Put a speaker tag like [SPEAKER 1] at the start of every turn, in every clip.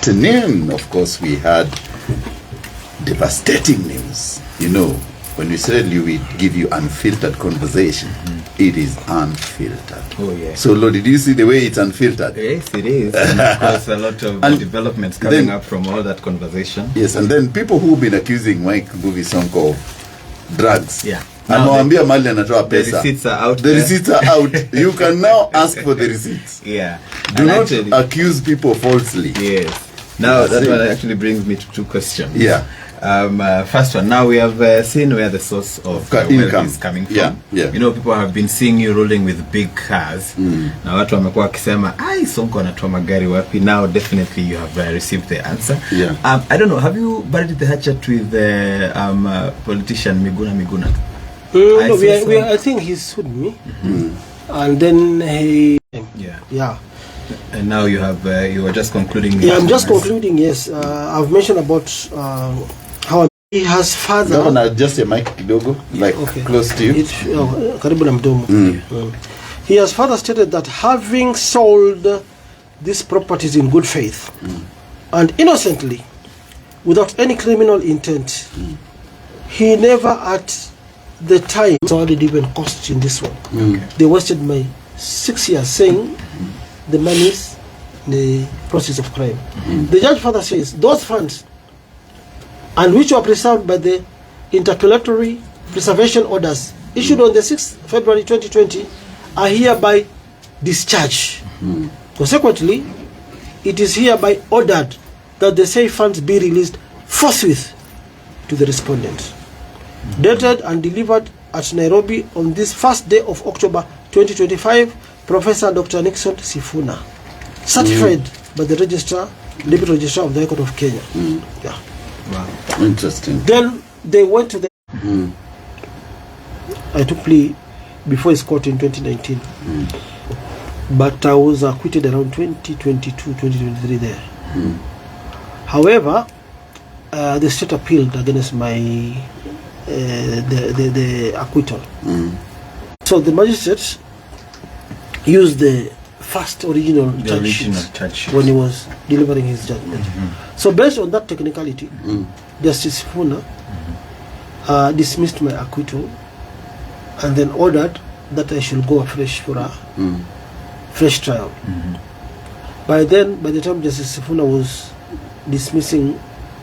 [SPEAKER 1] afternoon, of course, we had devastating news. You know, when we said we give you unfiltered conversation, it is unfiltered.
[SPEAKER 2] Oh, yeah.
[SPEAKER 1] So, Lord, did you see the way it's unfiltered?
[SPEAKER 2] Yes, it is. And of course, a lot of developments coming up from all that conversation.
[SPEAKER 1] Yes, and then people who've been accusing Mike Mbuvi Sonko of drugs.
[SPEAKER 2] Yeah.
[SPEAKER 1] Anawambia mali anatoa pesa.
[SPEAKER 2] The receipts are out.
[SPEAKER 1] The receipts are out. You can now ask for the receipts.
[SPEAKER 2] Yeah.
[SPEAKER 1] Do not accuse people falsely.
[SPEAKER 2] Yes. Now, that one actually brings me to two questions.
[SPEAKER 1] Yeah.
[SPEAKER 2] First one, now we have seen where the source of income is coming from.
[SPEAKER 1] Yeah. Yeah.
[SPEAKER 2] You know, people have been seeing you rolling with big cars. Now, watu wamekuwa wakisema, Sonko anatoa magari wapi? Now, definitely you have received the answer.
[SPEAKER 1] Yeah.
[SPEAKER 2] I don't know, have you buried the hatchet with the politician Miguna?
[SPEAKER 3] I think he sued me. And then he... Yeah.
[SPEAKER 2] And now you have you are just concluding.
[SPEAKER 3] Yeah, I'm just concluding. Yes, I've mentioned about how he has father.
[SPEAKER 1] Governor, just a mic kidogo, like close to you.
[SPEAKER 3] Karibu na mdomo. He has further stated that having sold these properties in good faith and innocently, without any criminal intent, he never at the time saw the even cost in this one. They wasted my 6 years saying the money is the process of crime. The judge further says those funds and which were preserved by the interpellatory preservation orders issued on the 6th February 2020 are hereby discharged. Consequently, it is hereby ordered that the said funds be released forthwith to the respondent. Dated and delivered at Nairobi on this first day of October 2025, Professor Dr. Nixon Sifuna, certified by the Deputy Registrar of the High Court of Kenya. Yeah.
[SPEAKER 1] Wow. Interesting.
[SPEAKER 3] Then they went to the... I took plea before his court in 2019. But I was acquitted around 2022, 2023 there. However, the state appealed against my the acquittal. So the magistrate used the first original charge when he was delivering his judgment. So based on that technicality, Justice Funa dismissed my acquittal and then ordered that I should go afresh for a fresh trial. By the time Justice Funa was dismissing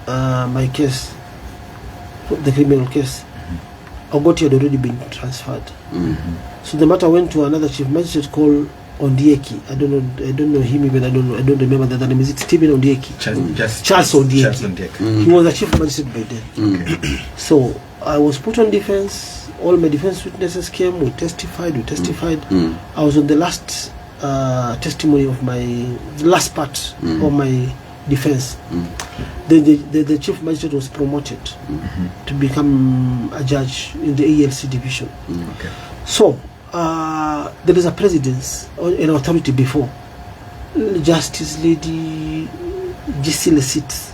[SPEAKER 3] my case, the criminal case, Ogoti had already been transferred. So the matter went to another chief magistrate called Ondieki. I don't know him even. I don't remember the other name. Is it Stephen Ondieki? Charles Ondieki. He was a chief magistrate by then. So I was put on defense. All my defense witnesses came. We testified. I was on the last testimony of the last part of my defense. The chief magistrate was promoted to become a judge in the ALC division. So there is a precedence or an authority before. Justice Lady Gisile Sits,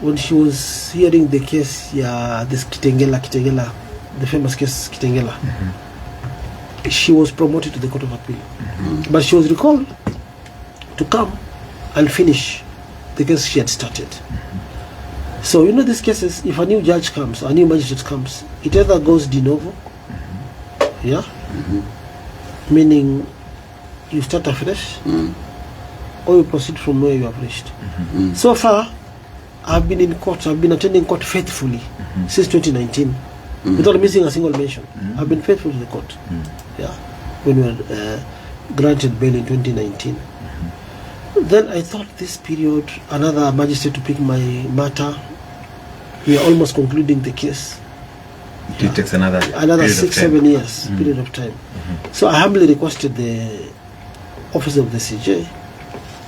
[SPEAKER 3] when she was hearing the case, this Kitengela, the famous case Kitengela, she was promoted to the Court of Appeal, but she was recalled to come and finish the case she had started. So these cases, if a new judge comes, a new magistrate comes, it either goes de novo, meaning you start afresh, or you proceed from where you have reached. So far, I've been in court, I've been attending court faithfully since 2019, without missing a single mention. I've been faithful to the court. When we were granted bail in 2019. Then I thought this period, another magistrate to pick my matter. We are almost concluding the case.
[SPEAKER 2] It takes another
[SPEAKER 3] 6-7 years period of time. So I humbly requested the office of the CJ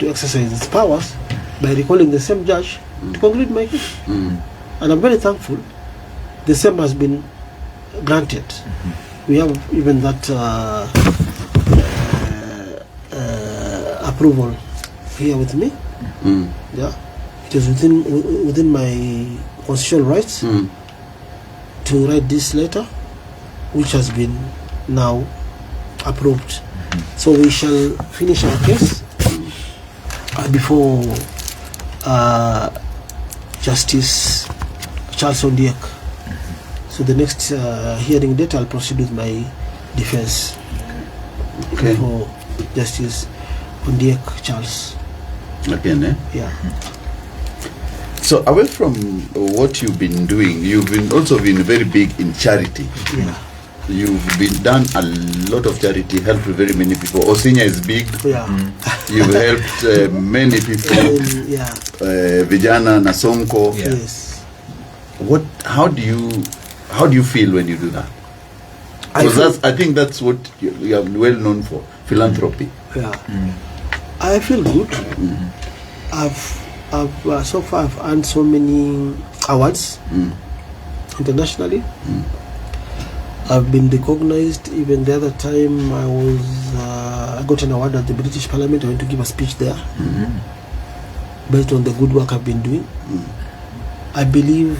[SPEAKER 3] to exercise its powers by recalling the same judge to conclude my case. And I'm very thankful. The same has been granted. We have even that approval here with me. It is within my constitutional rights to write this letter, which has been now approved. So we shall finish our case before Justice Charles Ondiek. So the next hearing date, I'll proceed with my defense for Justice Ondiek Charles.
[SPEAKER 1] Again, eh?
[SPEAKER 3] Yeah.
[SPEAKER 1] So away from what you've been doing, you've been also been very big in charity.
[SPEAKER 3] Yeah.
[SPEAKER 1] You've been done a lot of charity, helped very many people. Osinya is big.
[SPEAKER 3] Yeah.
[SPEAKER 1] You've helped many people.
[SPEAKER 3] Yeah.
[SPEAKER 1] Vijana na Sonko.
[SPEAKER 2] Yeah.
[SPEAKER 3] Yes.
[SPEAKER 1] How do you feel when you do that? Because I think that's what you are well known for, philanthropy.
[SPEAKER 3] Yeah. I feel good. I've so far I've earned so many awards internationally. I've been recognized. Even the other time I got an award at the British Parliament. I went to give a speech there based on the good work I've been doing. I believe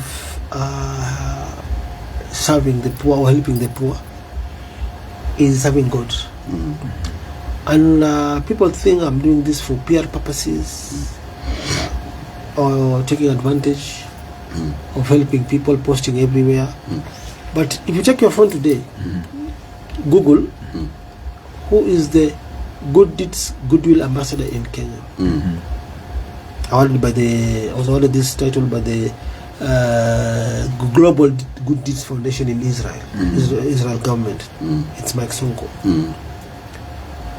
[SPEAKER 3] serving the poor or helping the poor is serving God. And people think I'm doing this for PR purposes or taking advantage of helping people, posting everywhere. But if you check your phone today, Google, who is the Good Deeds Goodwill Ambassador in Kenya? I was awarded this title by the Global Good Deeds Foundation in Israel, Israel government. It's Mike Sonko.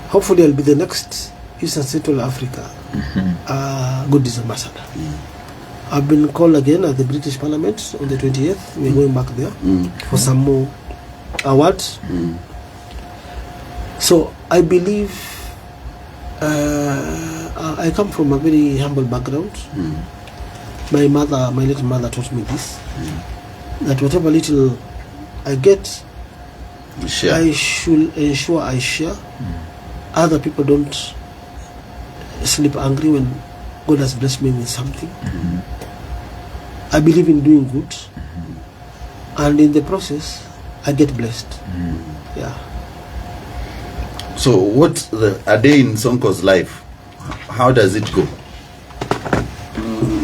[SPEAKER 3] Hopefully I'll be the next Eastern Central Africa Good Deeds Ambassador. I've been called again at the British Parliament on the 20th. We're going back there for some more awards. So I believe I come from a very humble background. My little mother taught me this, that whatever little I get, I should ensure I share. Other people don't sleep angry when God has blessed me with something. I believe in doing good, and in the process, I get blessed. Yeah.
[SPEAKER 1] So, what's a day in Sonko's life? How does it go?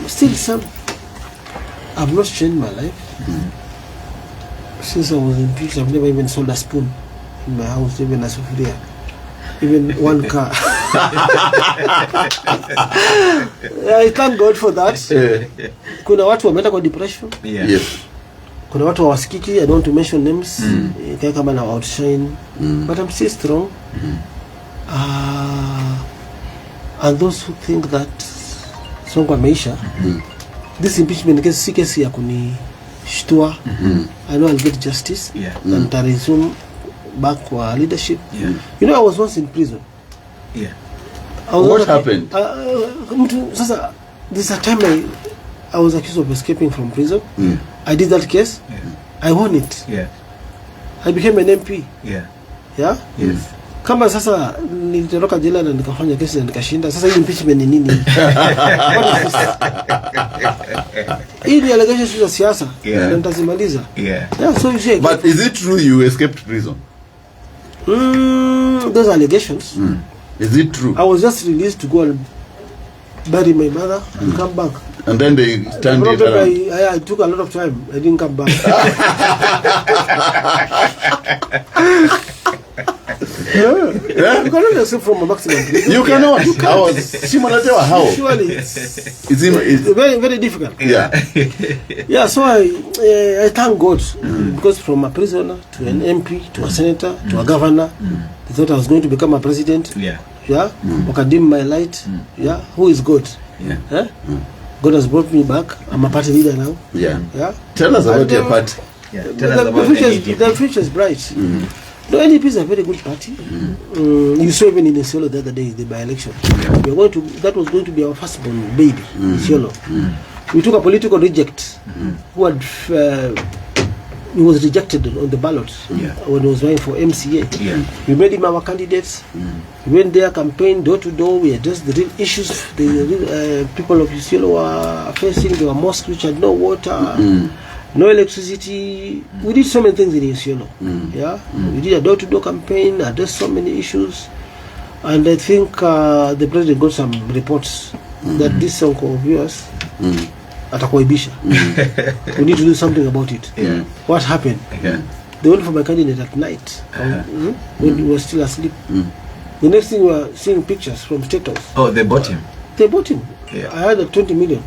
[SPEAKER 3] Still, I've not changed my life. Since I was in peace, I've never even sold a spoon in my house, even a sufuria, even one car. I thank God for that. Kuna watu wameenda kwa depression.
[SPEAKER 1] Yes.
[SPEAKER 3] Kuna watu hawasikiki, I don't want to mention names. Kama na outshine, but I'm still strong. And those who think that Sonko ameisha, this impeachment case si kesi ya kunishtua. I know I'll get justice and I'll resume back kwa leadership. You know, I was once in prison.
[SPEAKER 1] What happened?
[SPEAKER 3] Sasa, there's a time I was accused of escaping from prison. I did that case. I won it. I became an MP.
[SPEAKER 2] Yeah.
[SPEAKER 3] Yes. Kama sasa nilitoroka jela na nikafanya kesi na nikashinda. Sasa hii impeachment ni nini? Hii ni allegations za siasa. Na nitazimaliza. So you say,
[SPEAKER 1] but is it true you escaped prison?
[SPEAKER 3] Those allegations.
[SPEAKER 1] Is it true?
[SPEAKER 3] I was just released to go and bury my mother and come back.
[SPEAKER 1] And then they turned it around.
[SPEAKER 3] I took a lot of time. I didn't come back. You cannot escape from a maximum prison.
[SPEAKER 1] You cannot. How?
[SPEAKER 3] Surely it's very, very difficult.
[SPEAKER 1] Yeah.
[SPEAKER 3] So I thank God because from a prisoner to an MP to a senator to a governor, they thought I was going to become a president. Wakadim my light. Who is God? God has brought me back. I'm a party leader now.
[SPEAKER 1] Tell us about your party.
[SPEAKER 2] Tell us about
[SPEAKER 3] the future is bright. The NDP is a very good party. You saw even in Isiolo the other day, the by-election. That was going to be our firstborn baby, Isiolo. We took a political reject who had he was rejected on the ballot when he was running for MCA. We made him our candidates. We went there, campaigned door to door. We addressed the real issues the real, people of Isiolo were facing. There were mosques which had no water, no electricity. We did so many things in Isiolo. We did a door to door campaign, addressed so many issues, and I think the president got some reports that this Sonko of yours atakuaibisha. We need to do something about it. What happened? They went for my candidate at night when he was still asleep. The next thing we were seeing pictures from State House.
[SPEAKER 2] Oh, they bought him.
[SPEAKER 3] They bought him. I had a 20 million.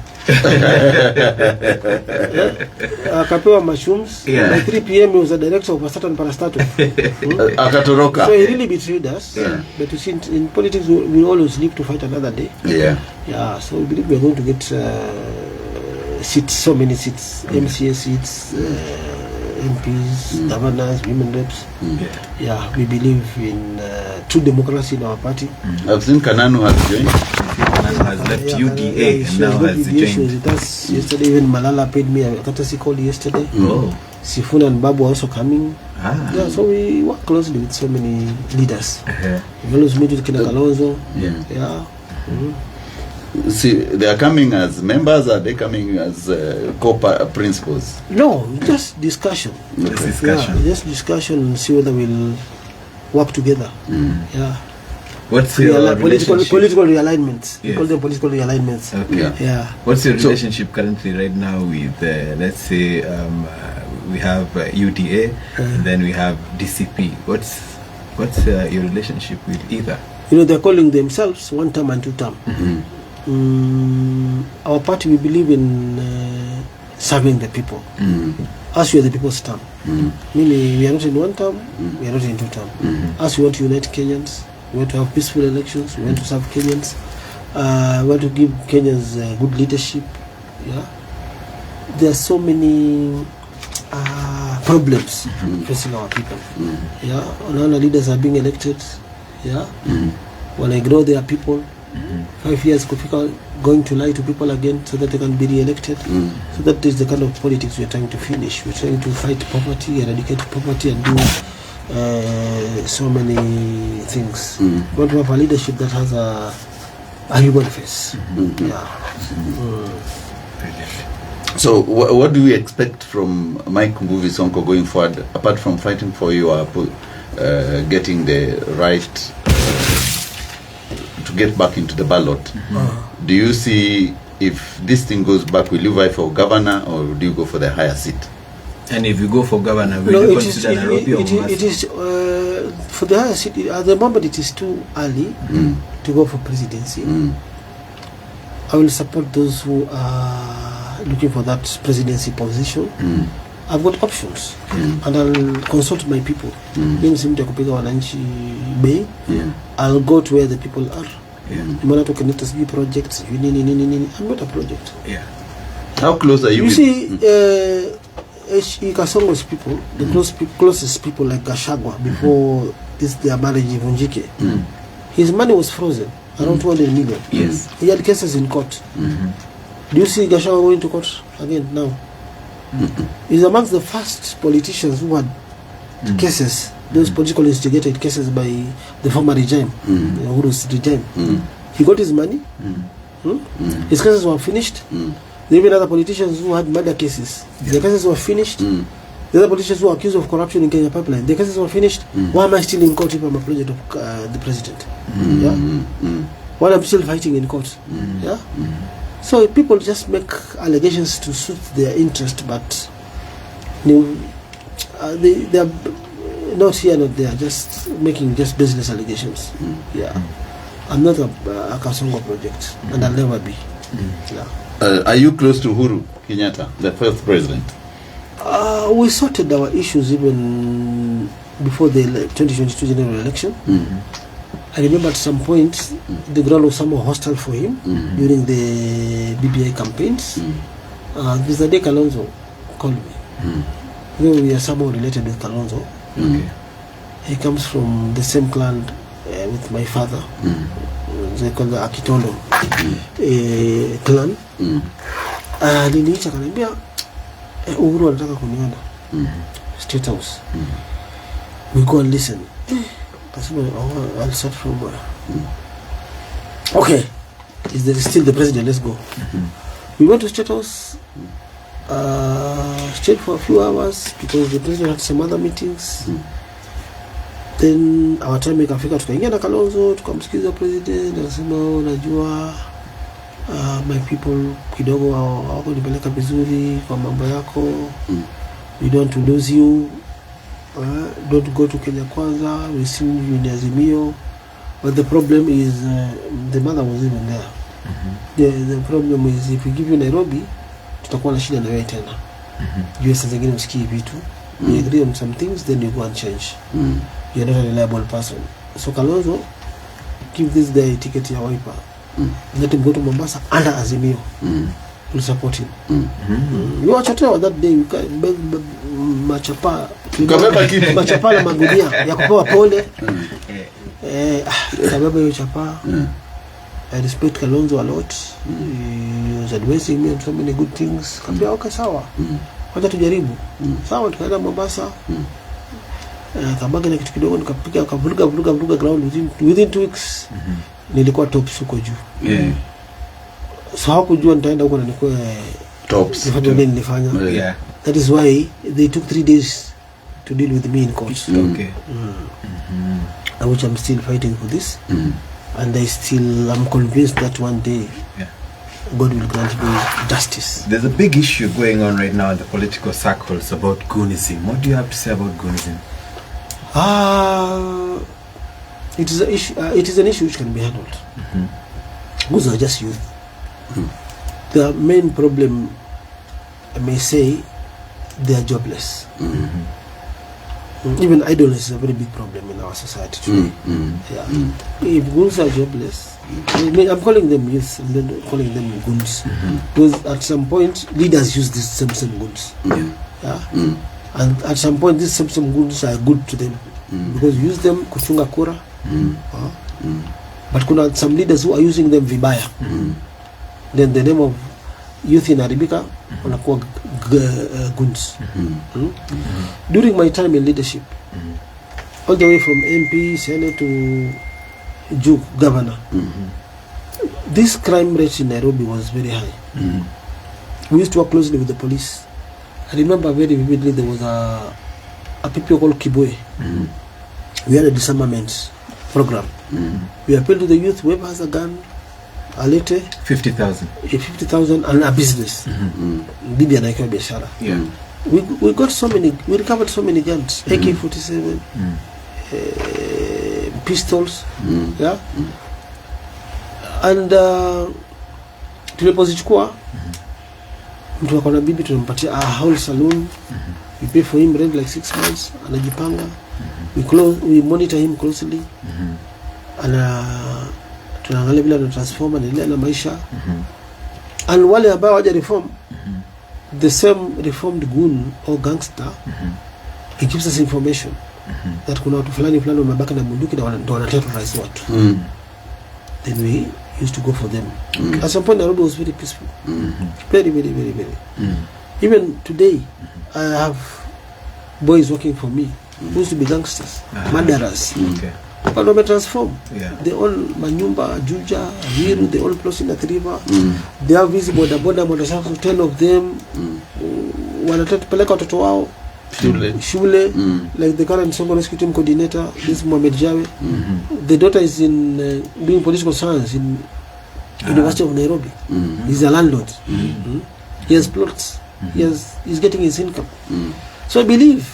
[SPEAKER 3] Akapewa mushrooms. By 3 p.m. he was a director of a certain parastatal.
[SPEAKER 1] Akatoroka.
[SPEAKER 3] So he really betrayed us. But you see, in politics we always live to fight another day. Yeah. So we believe we are going to get seats, so many seats, MCA seats, MPs, governors, women reps. Yeah, we believe in true democracy in our party.
[SPEAKER 1] I've seen Kananu has joined.
[SPEAKER 2] Kananu has left UDA and now has joined.
[SPEAKER 3] She was with us yesterday. Even Malala paid me a courtesy call yesterday. Sifuna and Babu are also coming. Yeah, so we work closely with so many leaders. We always meet with Kina Kalonzo.
[SPEAKER 1] See, they are coming as members, or are they coming as co-principals?
[SPEAKER 3] No, just discussion. Just discussion and see whether we'll work together.
[SPEAKER 2] What's your
[SPEAKER 3] political realignments? We call them political realignments.
[SPEAKER 2] What's your relationship currently right now with, let's say, we have UDA and then we have DCP. What's your relationship with either?
[SPEAKER 3] You know, they're calling themselves one term and two term. Our party, we believe in serving the people. As we are the people's term. Meaning we are not in one term, we are not in two term. As we want to unite Kenyans, we want to have peaceful elections, we want to serve Kenyans, we want to give Kenyans good leadership. There are so many problems facing our people. Our leaders are being elected. When I ignore their people, 5 years going to lie to people again so that they can be re-elected. So that is the kind of politics we are trying to finish. We are trying to fight poverty, eradicate poverty, and do so many things. We want to have a leadership that has a human face.
[SPEAKER 1] So what do we expect from Mike Mbuvi Sonko going forward, apart from fighting for your getting the right to get back into the ballot? Do you see, if this thing goes back, will you vie for governor or do you go for the higher seat?
[SPEAKER 2] And if you go for governor, will you consider Nairobi or Mombasa?
[SPEAKER 3] It is for the higher seat. At the moment, it is too early to go for presidency. I will support those who are looking for that presidency position. I've got options, and I'll consult my people. I'll go to where the people are. I'm not a project. I'm not a project.
[SPEAKER 1] How close are you?
[SPEAKER 3] You see, Kasongo's people, the closest people like Gachagua, before their marriage Ivunjike, his money was frozen, around 200 million. He had cases in court. Do you see Gachagua going to court again now? He's amongst the first politicians who had cases, those politically instigated cases by the former regime, Uhuru's regime. He got his money. His cases were finished. There were even other politicians who had murder cases. Their cases were finished. The other politicians who were accused of corruption in Kenya Pipeline, their cases were finished. Why am I still in court if I'm a project of the president? Why am I still fighting in court? So people just make allegations to suit their interest, but they are not here, not there, just making just business allegations. I'm not a Kasongo project, and I'll never be.
[SPEAKER 1] Are you close to Uhuru Kenyatta, the first president?
[SPEAKER 3] We sorted our issues even before the 2022 general election. I remember at some point the ground was somewhat hostile for him during the BBI campaigns. Mr. De Kalonzo called me. We are somehow related with Kalonzo. He comes from the same clan with my father. They call the Akitondo clan. Aliniita akaniambia Uhuru anataka kuniona State House. We go and listen. I'll start from where? Okay, is there still the president? Let's go. We went to State House, stayed for a few hours because the president had some other meetings. Then our time ikafika, tukaingia na Kalonzo, tukamsikiza president, anasema unajua my people kidogo wako nipeleka vizuri kwa mambo yako. We don't lose you. Don't go to Kenya Kwanza. We see you in Azimio. But the problem is the mother was even there. The problem is if we give you Nairobi, tutakuwa na shida na wewe tena. Saa zingine usikii vitu. You agree on some things, then you go and change. You're not a reliable person. So Kalonzo, give this guy a ticket ya Wiper. Let him go to Mombasa under Azimio. We'll support him. You watch out that day, machapa na magunia ya kupewa pole. Kabeba hiyo chapa. I respect Kalonzo a lot. He was advising me on so many good things. Kambia okay sawa. Wacha tujaribu. Sawa, tukaenda Mombasa. Kabanga na kitu kidogo nikapiga kavuruga ground within 2 weeks. Nilikuwa tops huko juu. So hakujua nitaenda huko na nilikuwa
[SPEAKER 1] tops.
[SPEAKER 3] Nilifanya. That is why they took 3 days to deal with me in court.
[SPEAKER 2] Okay.
[SPEAKER 3] Which I'm still fighting for this. And I'm convinced that one day God will grant me justice.
[SPEAKER 2] There's a big issue going on right now in the political circles about Goonism. What do you have to say about Goonism?
[SPEAKER 3] It is an issue which can be handled. Goons are just youth. The main problem, I may say, they are jobless. Even idleness is a very big problem in our society today. If goons are jobless, I'm calling them youth, I'm not calling them goons. Because at some point, leaders use these same goons. And at some point, these same goons are good to them. Because you use them kuchunga kura. But kuna some leaders who are using them vibaya. Then the name of youth in Arabika wanakuwa goons. During my time in leadership, all the way from MP, Senate to Juke, Governor, this crime rate in Nairobi was very high. We used to work closely with the police. I remember very vividly there was a people called Kibwe. We had a disarmament program. We appealed to the youth, whoever has a gun, a little 50,000 and a business. Bibi anaikuwa biashara. We got so many, we recovered so many guns, AK-47, pistols, and tulipozichukua mtu akona bibi tunampatia a whole saloon. We pay for him rent like 6 months, anajipanga. We monitor him closely. Tunaangalia vile ana transform na maisha. And wale ambao waja reform, the same reformed goon or gangster, he gives us information that kuna watu fulani wamebaki na bunduki na ndo wanaterrorize watu. Then we used to go for them. At some point Nairobi was very peaceful. Very. Even today, I have boys working for me who used to be gangsters, murderers. But wame transform. They own manyumba, Juja, Viru, they own plots in the river. They have visible boda motorcycles, 10 of them. Wanatupeleka watoto wao shule. Like the current Songo Rescue Team coordinator, this Mohamed Jawe. The daughter is in doing political science in University of Nairobi. He's a landlord. He has plots. He's getting his income. So I believe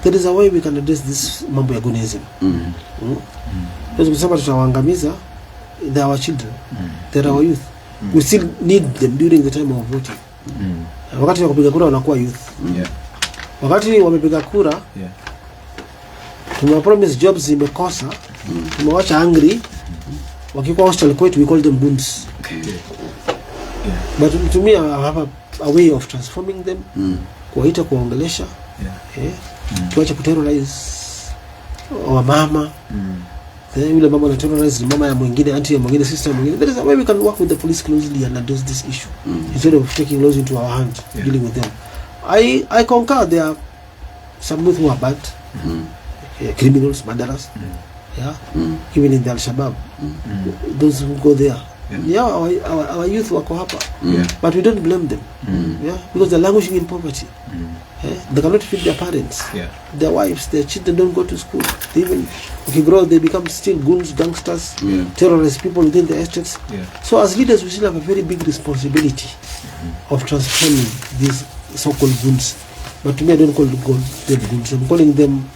[SPEAKER 3] there is a way we can address this mambo ya goonism. Because kusema tutawaangamiza, they are our children, they are our youth. We still need them during the time of voting. Wakati wa kupiga kura wanakuwa youth. Wakati wamepiga kura, tumewapromise jobs zimekosa, tumewacha angry, wakikuwa hostel kwetu we call them goons. But to me I have a way of transforming them, kuwaita, kuwaongelesha, tuache kuterrorize wamama. Yule mama na terrorize mama ya mwingine, auntie ya mwingine, sister ya mwingine. That is the way we can work with the police closely and address this issue, instead of taking laws into our hands, dealing with them. I concur there are some youth who are bad, criminals, murderers, even in the Al-Shabaab, those who go there. Our youth wako hapa, but we don't blame them, because they're languishing in poverty. They cannot feed their parents,
[SPEAKER 2] Yeah.
[SPEAKER 3] their wives, their children don't go to school. They even, if you grow, they become still goons, gangsters, terrorists, people within the estates.
[SPEAKER 2] Yeah.
[SPEAKER 3] So as leaders, we still have a very big responsibility of transforming these so-called goons. But to me, I don't call them goons. I'm calling them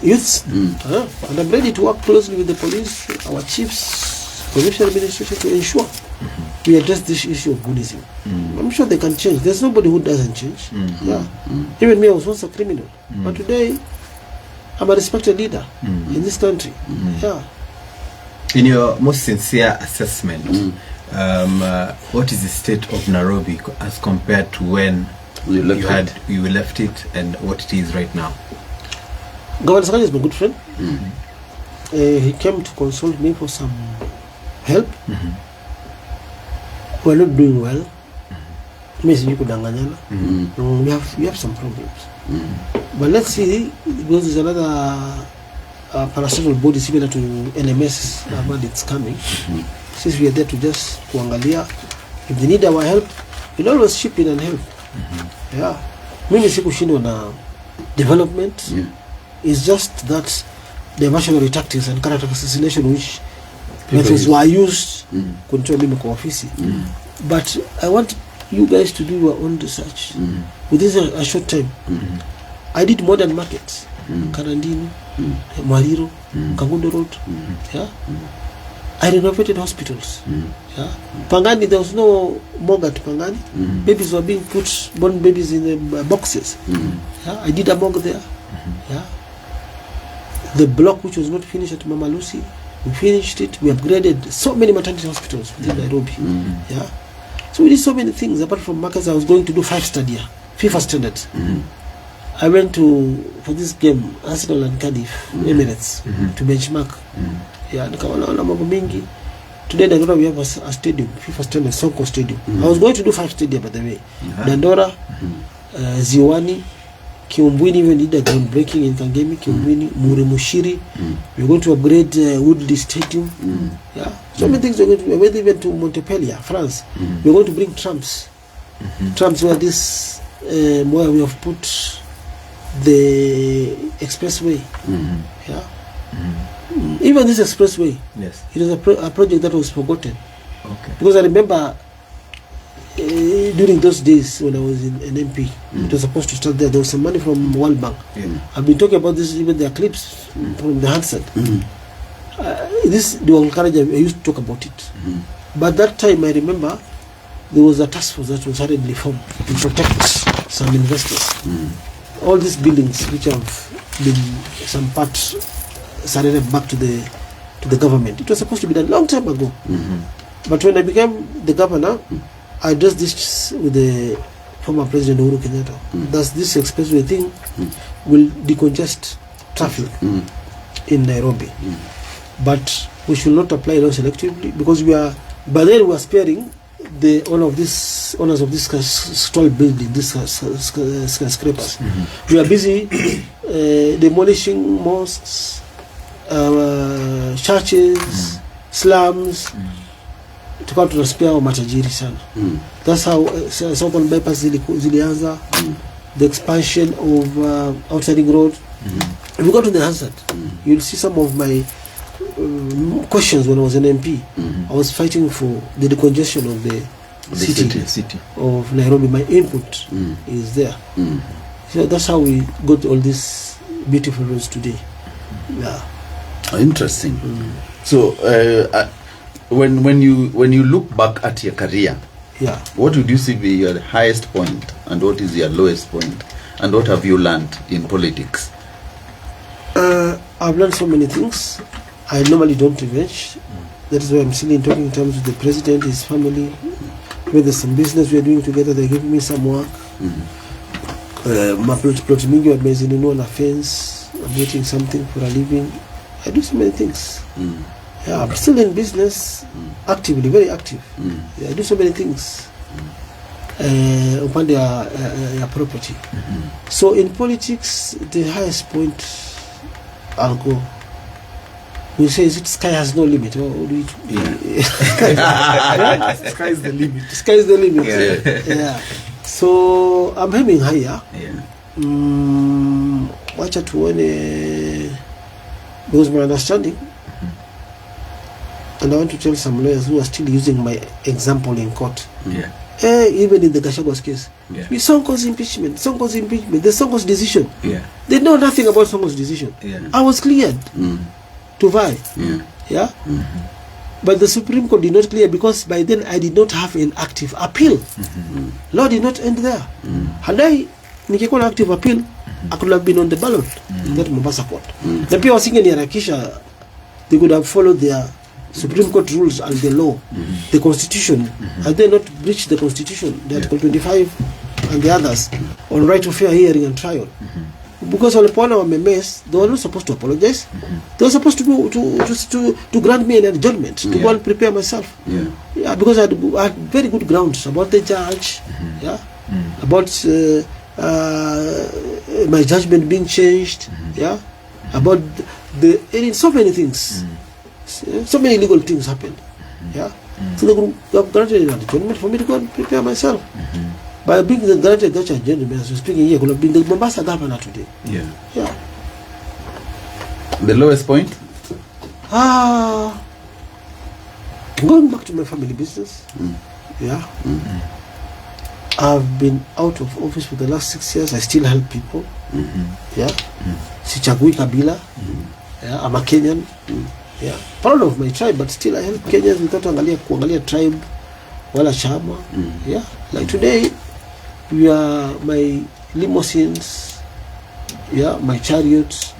[SPEAKER 3] youths. And I'm ready to work closely with the police, our chiefs, provincial administration to ensure we address this issue of goonism. I'm sure they can change. There's nobody who doesn't change. Yeah. Even me, I was once a criminal. But today, I'm a respected leader in this country. Yeah.
[SPEAKER 2] In your most sincere assessment, what is the state of Nairobi as compared to when you left it and what it is right now?
[SPEAKER 3] Governor Sakaja is my good friend. He came to consult me for some help. We're not doing well. We have some problems. But let's see, because there's another parastatal body similar to NMS but it's coming. Since we are there to just kuangalia, if they need our help, we'll always chip in and help. Yeah. Mimi sikushindwa na development. It's just that the diversionary tactics and character assassination which methods were used control mimi kwa ofisi. But I want you guys to do your own research. Within a short time, I did modern markets. Karandini, Mariro, Kangundo Road. Yeah. I renovated hospitals. Yeah. Pangani, there was no morgue at Pangani. Babies were being put, born babies in the boxes. Yeah. I did a morgue there. Yeah. The block which was not finished at Mama Lucy, we finished it. We upgraded so many maternity hospitals within Nairobi. Yeah. So we did so many things. Apart from markets, I was going to do FIFA standards. I went for this game, Arsenal and Cardiff, Emirates, to benchmark. Yeah, nikaona mambo mingi. Today in Dandora we have a stadium, FIFA standard, Sonko Stadium. I was going to do 5 stadium by the way. Dandora, Ziwani, Kiumbwini, even did a groundbreaking in Kangemi, Kiumbwini, Muremushiri. We're going to upgrade Woodley Stadium. Yeah, so many things. We went even to Montpellier, France. We're going to bring trams. Trams where this, where we have put the expressway. Yeah. Even this expressway,
[SPEAKER 2] yes,
[SPEAKER 3] it was a project that was forgotten.
[SPEAKER 2] Okay.
[SPEAKER 3] Because I remember during those days when I was in an MP, it was supposed to start there. There was some money from World Bank. I've been talking about this, even there are clips from the handset. This, the encourage, I used to talk about it. But that time I remember there was a task force that was hurriedly formed to protect some investors. All these buildings which have been some parts surrendered back to the government. It was supposed to be done a long time ago. But when I became the governor, I addressed this with the former President Uhuru Kenyatta. Thus this expressway thing will decongest traffic in Nairobi. But we should not apply law selectively because by then we are sparing the owners of this stall building, these skyscrapers. We are busy demolishing mosques, churches, slums. Tukawa tunaspea wa matajiri sana. That's how Southern Bypass zilianza, the expansion of Outer Ring Road. If you go to the Hansard, you'll see some of my questions when I was an MP. I was fighting for the decongestion of the city of Nairobi. My input is there. So that's how we got all these beautiful roads today. Yeah.
[SPEAKER 1] Interesting. So when you look back at your career, what would you see be your highest point and what is your lowest point, and what have you learned in politics?
[SPEAKER 3] I've learned so many things. I normally don't revenge. That is why I'm still talking in terms of the president, his family. When there's some business we are doing together, they give me some work. My plot mingi wamezinunua na fence. I'm getting something for a living. I do so many things. Yeah, I'm still in business, actively, very active. Yeah, I do so many things. Upande ya property. So in politics, the highest point I'll go. We say, is it sky has no limit? Or do it? Sky is the limit. Sky is the limit. Yeah. So I'm aiming higher.
[SPEAKER 2] Yeah.
[SPEAKER 3] Wacha tuone, because my understanding, and I want to tell some lawyers who are still using my example in court.
[SPEAKER 2] Yeah.
[SPEAKER 3] Even in the Gachagwa's case,
[SPEAKER 2] Yeah.
[SPEAKER 3] with Sonko's impeachment, the Sonko's decision.
[SPEAKER 2] Yeah.
[SPEAKER 3] They know nothing about Sonko's decision.
[SPEAKER 2] Yeah.
[SPEAKER 3] I was cleared to vie. Yeah. But the Supreme Court did not clear because by then I did not have an active appeal. Law did not end there. Had I nikikuwa na active appeal, I could have been on the ballot in that Mombasa court. Na pia wasingeharakisha, they could have followed their Supreme Court rules and the law, the Constitution. Had they not breached the Constitution, the Article 25 and the others on right of fair hearing and trial. Because walipoona wamemess, they were not supposed to apologize. They were supposed to grant me an adjournment to go and prepare myself. Yeah, because I had very good grounds about the judge. Yeah, about my judgment being changed. Yeah, about so many things. So many legal things happened. Yeah, so they have granted an adjournment for me to go and prepare myself. By being the granted Dutch adjournment, as we're speaking here, could have been the Mombasa governor today.
[SPEAKER 2] Yeah.
[SPEAKER 3] Yeah.
[SPEAKER 1] The lowest point?
[SPEAKER 3] Going back to my family business. Yeah. I've been out of office for the last 6 years. I still help people. Yeah. Sichagui Kabila. Yeah. I'm a Kenyan. Yeah. Proud of my tribe, but still I help Kenyans without kuangalia tribe wala chama. Yeah. Like today, my limousines, yeah, my chariots,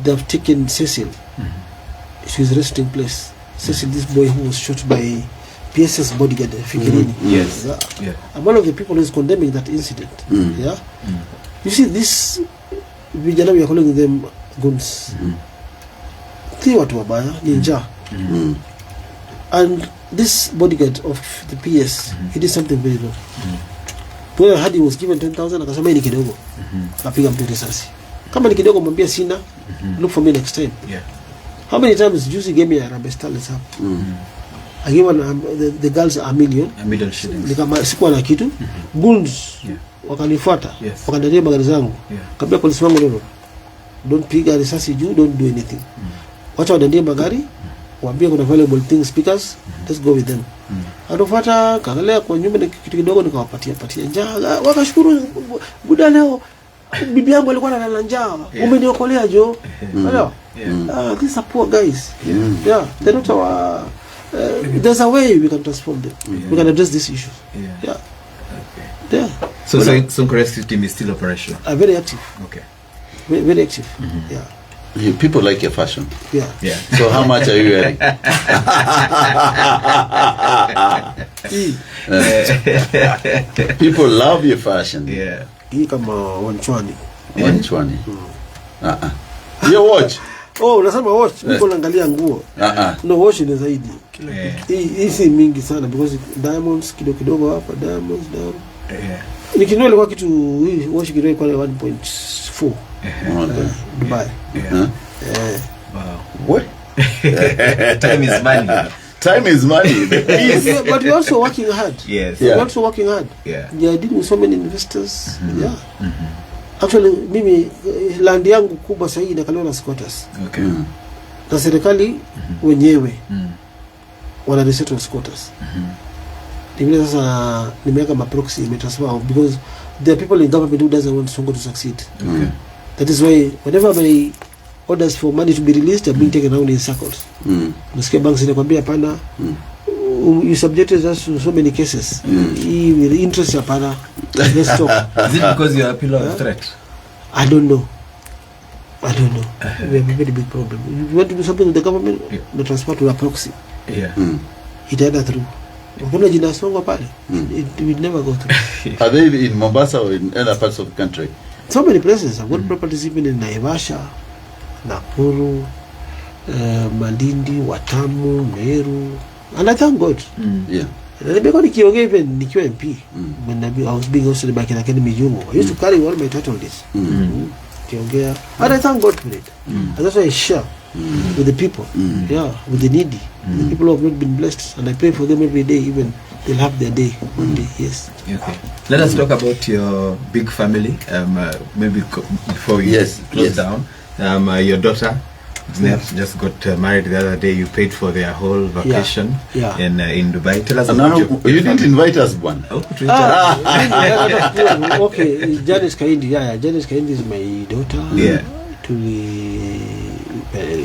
[SPEAKER 3] they've taken Cecil to his resting place. Cecil, this boy who was shot by PSS bodyguard, Fikirini.
[SPEAKER 2] Yes.
[SPEAKER 3] Yeah. I'm one of the people who is condemning that incident. Yeah. You see, this vijana, we are calling them goons. Three watu wabaya, ninja. And this bodyguard of the PS, he did something very wrong. Boy hadi was given 10,000, akasema hii ni kidogo. Akapiga mtu risasi. Kama ni kidogo mwambia sina, look for me next time.
[SPEAKER 2] Yeah.
[SPEAKER 3] How many times did you give me a Harambee Stars up? I gave the girls $1 million. $1 million shillings. Nikama sikuwa na kitu. Goons wakanifuata. Wakaniambia magari zangu. Kabla polisi wangu leo. Don't piga risasi juu, don't do anything. Wacha wadandie magari. Waambia kuna valuable things, speakers, let's go with them. Anafuata kaangalia kwa nyumba na kitu kidogo nikawapatia njaa. Wakashukuru, buda leo bibi yangu alikuwa analala njaa. Umeniokolea jo. Unaelewa? These are poor guys. Yeah, they're not our there's a way we can transform them. We can address these issues. Yeah. Okay. Yeah.
[SPEAKER 2] So Sonko Rescue Team is still operational.
[SPEAKER 3] Very active.
[SPEAKER 2] Okay.
[SPEAKER 3] Very active. Yeah.
[SPEAKER 1] People like your fashion.
[SPEAKER 3] Yeah.
[SPEAKER 1] So how much are you wearing? People love your fashion.
[SPEAKER 2] Yeah.
[SPEAKER 3] Hii kama wanchwani.
[SPEAKER 1] Wanchwani. Your watch.
[SPEAKER 3] Oh, unasema watch, uko naangalia nguo. No, watch ni zaidi. Hii si mingi sana because diamonds kidogo hapa, diamonds down. Nikinunua ilikuwa kitu hii watch kidogo ilikuwa 1.4. Dubai.
[SPEAKER 2] Wow.
[SPEAKER 1] What?
[SPEAKER 2] Time is money.
[SPEAKER 1] Time is money.
[SPEAKER 3] But we're also working hard.
[SPEAKER 2] Yes.
[SPEAKER 3] We're also working hard.
[SPEAKER 2] Yeah.
[SPEAKER 3] We are dealing with so many investors. Yeah. Actually, mimi land yangu kubwa sasa hii inakaliwa na squatters.
[SPEAKER 2] Okay.
[SPEAKER 3] Na serikali wenyewe wana resettle squatters. Ndio sasa nimeweka maproxy imetransfer because there are people in government who doesn't want Sonko to succeed.
[SPEAKER 2] Okay.
[SPEAKER 3] That is why whenever my orders for money to be released are being taken around in circles. Nasikia banks inakwambia hapana, you subjected us to so many cases. With interest hapana. Let's stop.
[SPEAKER 2] Is it because you are a pillar of threat?
[SPEAKER 3] I don't know. We have a very big problem. If you want to do something with the government, the transport to a proxy.
[SPEAKER 2] Yeah.
[SPEAKER 3] It either through. Ukuna jina Sonko pale, it will never go through.
[SPEAKER 1] Are they in Mombasa or in other parts of the country?
[SPEAKER 3] So many places. I've got properties even in Naivasha, Nakuru, Malindi, Watamu, Meru, and I thank God.
[SPEAKER 1] Yeah.
[SPEAKER 3] Because nikiongea even nikiwa MP, when I was being hosted by Academy Jungo, I used to carry all my title deeds. Nikiongea, and I thank God for it. And that's why I share with the people, with the needy, the people who have not been blessed, and I pray for them every day, even they'll have their day one day. Yes.
[SPEAKER 2] Okay. Let us talk about your big family. Maybe before we close down. Your daughter just got married the other day. You paid for their whole vacation in Dubai. Tell us about
[SPEAKER 1] you didn't invite us, one.
[SPEAKER 3] Okay, Janice Kaindi. Janice Kaindi is my daughter.
[SPEAKER 2] Yeah.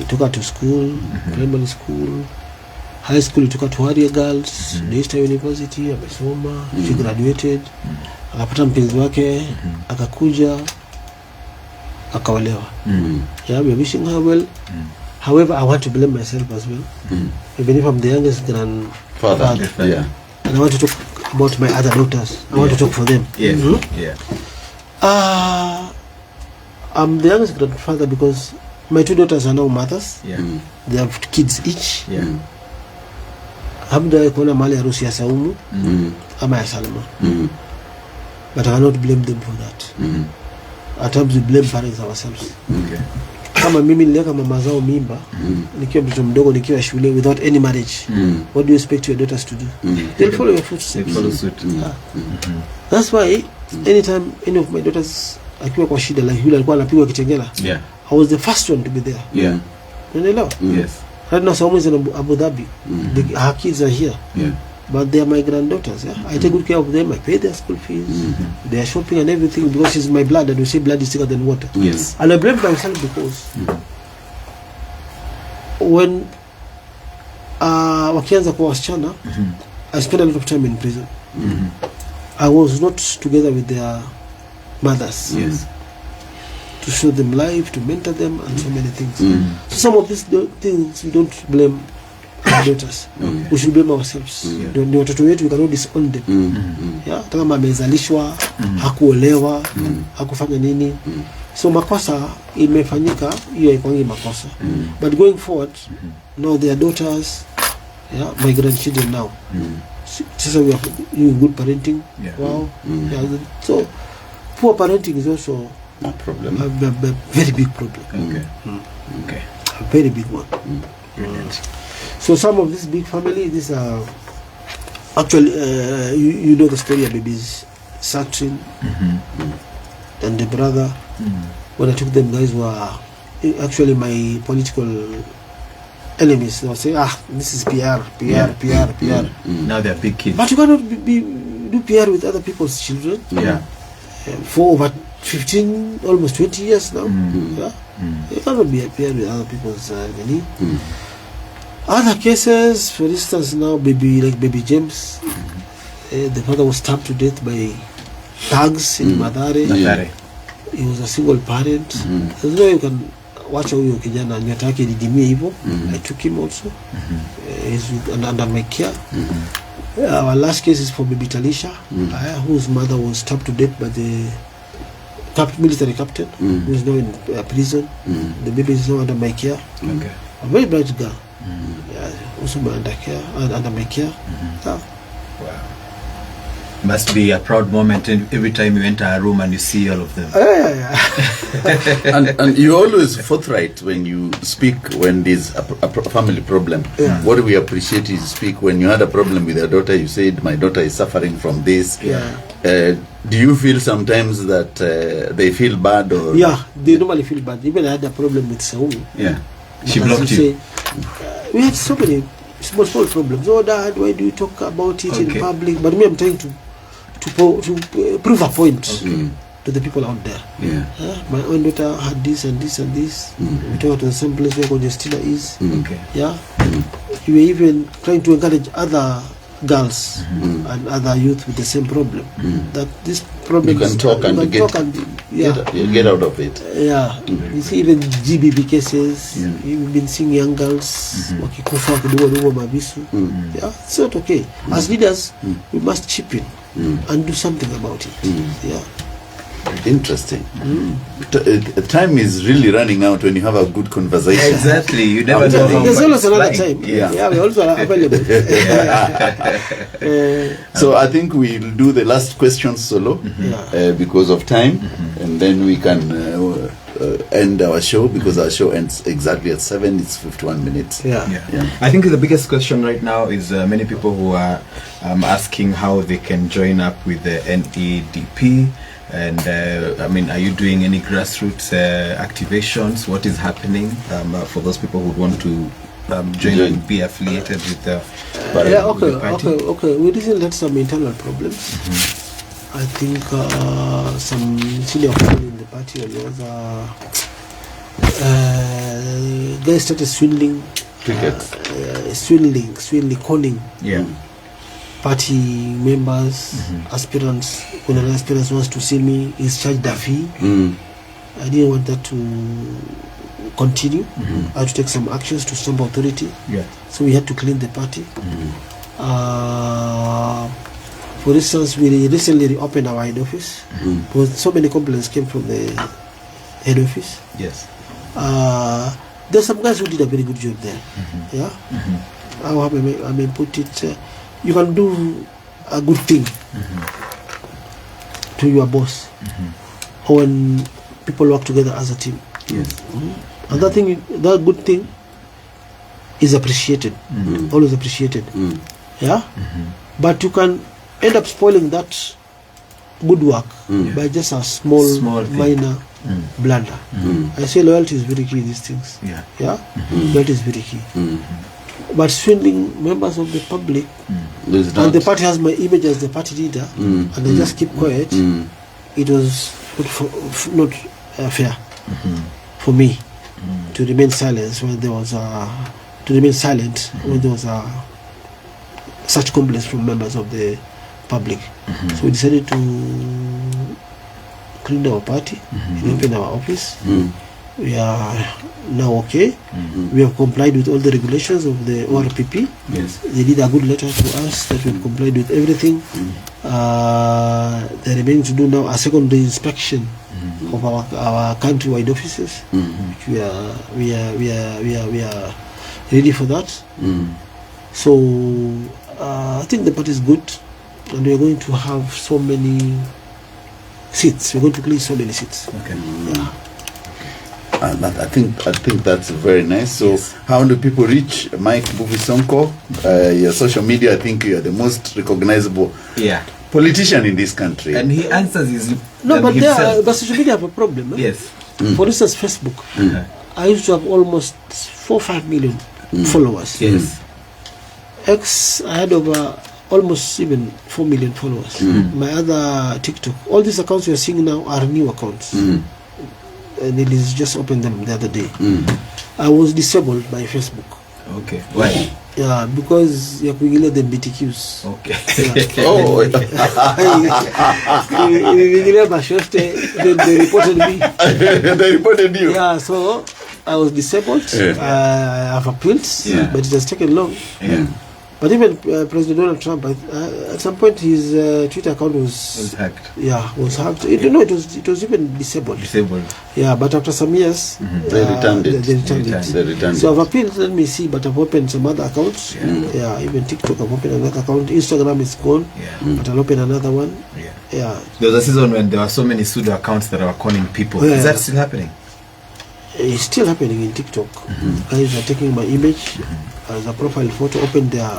[SPEAKER 3] Took her to school, primary school, high school. Took her to Warrior Girls, Daystar University. Amesoma, she graduated. Akapata mpenzi wake, akakuja, akaolewa. Yeah, we're wishing her well. However, I want to blame myself as well. Even if I'm the youngest grandfather.
[SPEAKER 1] Yeah.
[SPEAKER 3] And I want to talk about my other daughters. I want to talk for them. I'm the youngest grandfather because my two daughters are now mothers. They have kids each. Hamda kuona mali harusi ya Saumu ama ya Salma. But I cannot blame them for that. At times we blame parents ourselves. Kama mimi niliweka mama zao mimba nikiwa mtoto mdogo nikiwa shule without any marriage. What do you expect your daughters to do? They'll follow your footsteps. That's why anytime any of my daughters akiwa kwa shida like yule alikuwa anapigwa Kitengela, I was the first one to be there. Unaelewa?
[SPEAKER 2] Yes.
[SPEAKER 3] Right now Saumu is in Abu Dhabi. Her kids are here. But they are my granddaughters. I take good care of them. I pay their school fees. They are shopping and everything because it's my blood, and we say blood is thicker than water. And I blame myself because when wakianza kwa wasichana, I spent a lot of time in prison. I was not together with their mothers. To show them life, to mentor them, and so many things. So some of these things we don't blame our daughters. We should blame ourselves. Ni watoto wetu, we cannot disown them. Hata kama amezalishwa, hakuolewa, hakufanya nini. So makosa imefanyika, hiyo haikwangi makosa. But going forward, now their daughters, my grandchildren now. Sasa we are doing good parenting. Wow. So poor parenting is also
[SPEAKER 1] a problem.
[SPEAKER 3] A very big problem.
[SPEAKER 2] Okay.
[SPEAKER 3] A very big one. So some of this big family, these are actually you know the story of babies Satrin and the brother. When I took them, guys were actually my political enemies. They were saying, this is PR.
[SPEAKER 2] Now they're big kids.
[SPEAKER 3] But you cannot do PR with other people's children. For over 15, almost 20 years now. You cannot be a PR with other people's money. Other cases, for instance, now baby James, the father was stabbed to death by thugs in Mathare. He was a single parent. There's no way you can watch huyo kijana nyota yake didimie hivyo. I took him also. He's under my care. Our last case is for baby Talisha, whose mother was stabbed to death by the military captain, who is now in prison. The baby is now under my care. A very bright girl. Also under my care. Wow.
[SPEAKER 2] Must be a proud moment every time you enter a room and you see all of them.
[SPEAKER 1] And you always forthright when you speak when there's a family problem. What we appreciate is speak when you had a problem with your daughter. You said my daughter is suffering from this. Do you feel sometimes that they feel bad or?
[SPEAKER 3] Yeah, they normally feel bad. Even I had a problem with Saumu.
[SPEAKER 2] She blocked you.
[SPEAKER 3] We had so many small problems. Oh, Dad, why do you talk about it in public? But me, I'm trying to prove a point to the people out there. My own daughter had this and this and this. We talk to the same place where Congestina is. We were even trying to encourage other girls and other youth with the same problem. That this problem
[SPEAKER 1] you can talk and get out of it.
[SPEAKER 3] You see even GBV cases. We've been seeing young girls wakikufa wakiduwa mavisu. It's not okay. As leaders, we must chip in and do something about it.
[SPEAKER 1] Interesting. Time is really running out when you have a good conversation.
[SPEAKER 2] Exactly. You never know.
[SPEAKER 3] There's always another time. We're also available.
[SPEAKER 1] So I think we'll do the last question solo because of time, and then we can end our show because our show ends exactly at 7. It's 51 minutes.
[SPEAKER 3] Yeah.
[SPEAKER 2] I think the biggest question right now is many people who are asking how they can join up with the NEDP. And I mean, are you doing any grassroots activations? What is happening for those people who want to join and be affiliated with the party?
[SPEAKER 3] Okay. We recently had some internal problems. I think some senior people in the party and the other guys started swindling
[SPEAKER 1] Tickets.
[SPEAKER 3] calling party members, aspirants. When an aspirant wants to see me, he's charged a fee. I didn't want that to continue. I had to take some actions to some authority. So we had to clean the party. For instance, we recently reopened our head office because so many complaints came from the head office.
[SPEAKER 2] Yes.
[SPEAKER 3] There's some guys who did a very good job there. I may put it, you can do a good thing to your boss when people work together as a team. And that good thing is appreciated, always appreciated. But you can end up spoiling that good work by just a small minor blunder. I say loyalty is very key. These things, loyalty is very key. But swindling members of the public, and the party has my image as the party leader, and they just keep quiet. It was not fair for me to remain silent when there was such complaints from members of the public. So we decided to clean our party, open our office. We are now okay. We have complied with all the regulations of the ORPP. They did a good letter to us that we have complied with everything. They remain to do now a secondary inspection of our countrywide offices. Which we are ready for that. So I think the party is good, and we are going to have so many seats. We're going to clean so many seats.
[SPEAKER 1] And I think that's very nice. So how do people reach Mike Mbuvi Sonko? Your social media, I think you are the most recognizable politician in this country.
[SPEAKER 2] And he answers his
[SPEAKER 3] but social media have a problem. For instance, Facebook. I used to have almost 4 or 5 million followers. X, I had over almost even 4 million followers. My other TikTok, all these accounts you're seeing now are new accounts. And it is just opened them the other day. I was disabled by Facebook.
[SPEAKER 2] Okay. Why?
[SPEAKER 3] Because you kuingilia the BTQs.
[SPEAKER 2] Okay.
[SPEAKER 3] Then they reported me.
[SPEAKER 1] They reported you.
[SPEAKER 3] So I was disabled. I have appealed, but it has taken long. But even President Donald Trump, at some point his Twitter account was
[SPEAKER 2] hacked.
[SPEAKER 3] Was hacked. It was even disabled. But after some years,
[SPEAKER 1] they returned it.
[SPEAKER 3] So I've appealed. Let me see. But I've opened some other accounts. Even TikTok, I've opened another account. Instagram is gone, but I'll open another one. There
[SPEAKER 2] was a season when there were so many pseudo accounts that were calling people. Is that still happening?
[SPEAKER 3] It's still happening in TikTok. Guys are taking my image as a profile photo, open their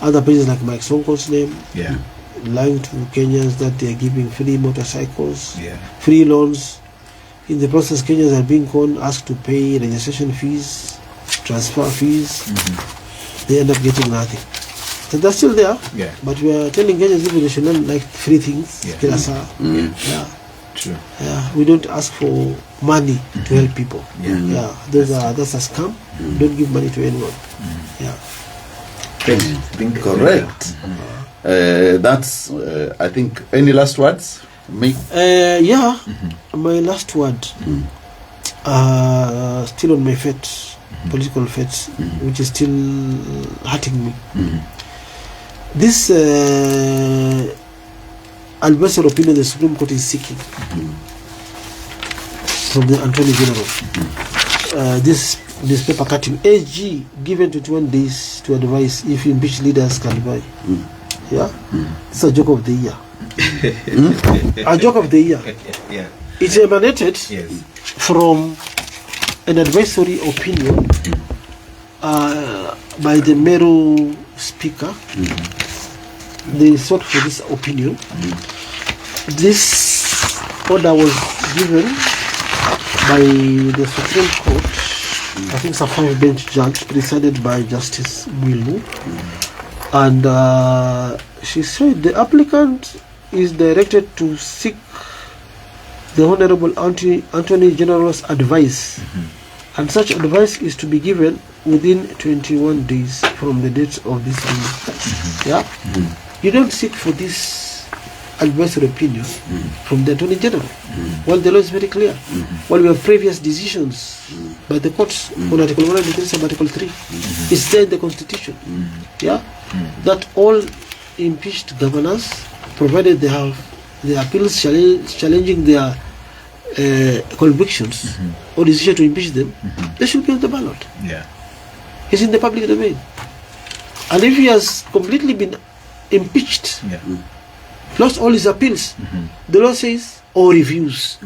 [SPEAKER 3] other pages like Mike Sonko's name, lying to Kenyans that they are giving free motorcycles, free loans. In the process, Kenyans are being asked to pay registration fees, transfer fees. They end up getting nothing. So they're still there, but we are telling Kenyans people they should not like free things.
[SPEAKER 2] True.
[SPEAKER 3] We don't ask for money to help people. That's a scam. Don't give money to anyone.
[SPEAKER 1] Correct. That's I think. Any last words? Me?
[SPEAKER 3] My last word. Still on my fate, political fate, which is still hurting me. This advisory opinion the Supreme Court is seeking from the Attorney General. This paper cutting AG given 21 days to advise if impeached leaders can buy. It's a joke of the year. A joke of the year. It emanated from an advisory opinion by the Meru speaker. They sought for this opinion. This order was given by the Supreme Court. I think it's a 5-bench judge presided by Justice Mwilu. And she said the applicant is directed to seek the Honorable Attorney General's advice, and such advice is to be given within 21 days from the date of this ruling. You don't seek for this advisory opinion from the Attorney General. Well, the law is very clear. Well, we have previous decisions by the courts on Article 193 Article 3. It's there in the Constitution. That all impeached governors, provided they have the appeals challenging their convictions or decision to impeach them, they should be on the ballot. It's in the public domain. And if he has completely been impeached, lost all his appeals, the law says, or reviews.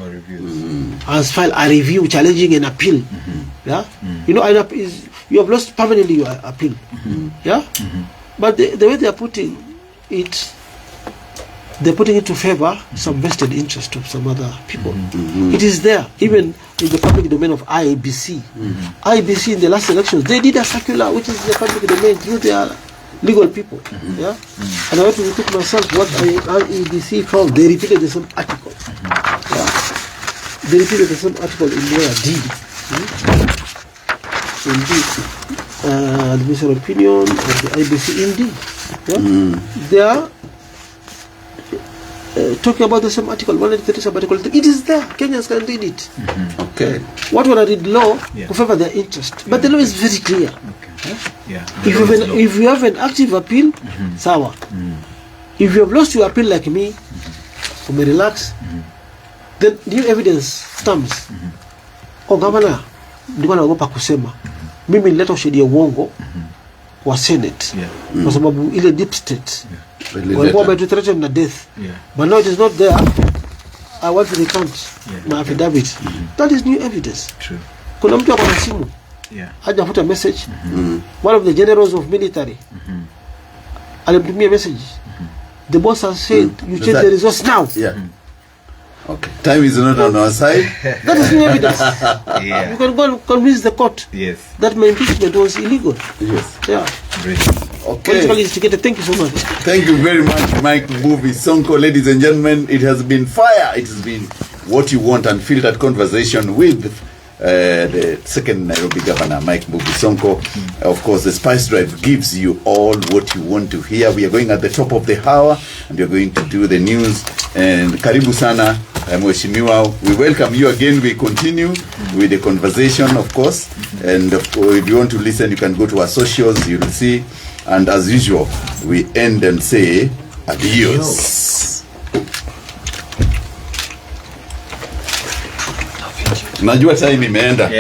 [SPEAKER 3] Has filed a review challenging an appeal. You know, you have lost permanently your appeal. But the way they are putting it, they're putting it to favor some vested interest of some other people. It is there, even in the public domain of IEBC. IEBC in the last elections, they did a circular which is in the public domain through their legal people. And I want to repeat myself what IEBC found. They repeated the same article. They repeated the same article in their deed. Advisory opinion of the IEBC indeed. They are talking about the same article 133 Article 3. It is there. Kenyans can read it. What when I read law to favor their interest, but the law is very clear. If you have an active appeal, sawa. If you have lost your appeal like me, you may relax. Then new evidence comes. Oh, governor, nilikuwa naogopa kusema. Mimi nileta ushahidi ya uongo wa Senate. Kwa sababu ile deep state. Walikuwa wametuthreaten na death. But now it is not there. I want to recount my affidavit. That is new evidence. Kuna mtu akona simu. Hajafuta message. One of the generals of military alimtumia message. The boss has said, you change the results now.
[SPEAKER 1] Time is not on our side.
[SPEAKER 3] That is new evidence. You can go and convince the court that my impeachment was illegal. Politically instigated. Thank you so much.
[SPEAKER 1] Thank you very much, Mike Mbuvi Sonko. Ladies and gentlemen, it has been fire. It has been what you want, and filtered conversation with the second Nairobi governor, Mike Mbuvi Sonko. Of course, the Spice Drive gives you all what you want to hear. We are going at the top of the hour, and we are going to do the news. And karibu sana, Mheshimiwa. We welcome you again. We continue with the conversation, of course. And of course, if you want to listen, you can go to our socials. You will see. And as usual, we end and say adios. Najua time imeenda.